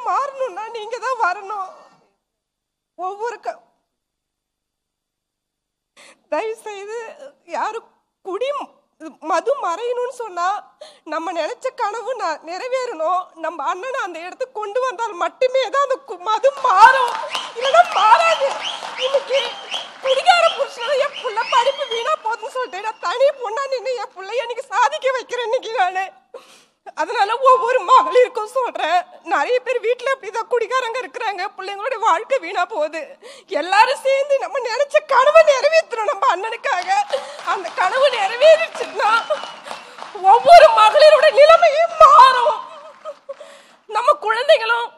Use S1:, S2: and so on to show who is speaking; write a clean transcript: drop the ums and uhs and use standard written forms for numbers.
S1: மாறணும்னா நீங்க தான் வரணும். ஒவ்வொரு தயவு செய்து யாரும் மது மறையணும்னு சொன்னா நம்ம நினைச்ச கனவு நிறைவேறணும். நம்ம அண்ணனை அந்த இடத்துக்கு கொண்டு வந்தால் மட்டுமே தான் அந்த மது மாறும், இல்லைன்னா மாறாது. இன்னைக்கு குடிகார புருஷனால என் புள்ள படிப்பு வீணா போதுன்னு சொல்லிட்டு நான் தனி பொண்ணா நின்று என் பிள்ளைய இன்னைக்கு சாதிக்க வைக்கிறேன் இன்னைக்கு நானு. அதனால ஒவ்வொரு மகளிருக்கும் சொல்றேன், நிறைய பேர் வீட்டுல அப்படிதான் குடிகாரங்க இருக்கிறாங்க, பிள்ளைங்களோட வாழ்க்கை வீணா போகுது. எல்லாரும் சேர்ந்து நம்ம நினைச்ச கனவை நிறைவேற்றணும் நம்ம அண்ணனுக்காக. அந்த கனவு நிறைவேறிச்சுன்னா ஒவ்வொரு மகளிரோட நிலைமையும் மாறும். நம்ம குழந்தைகளும்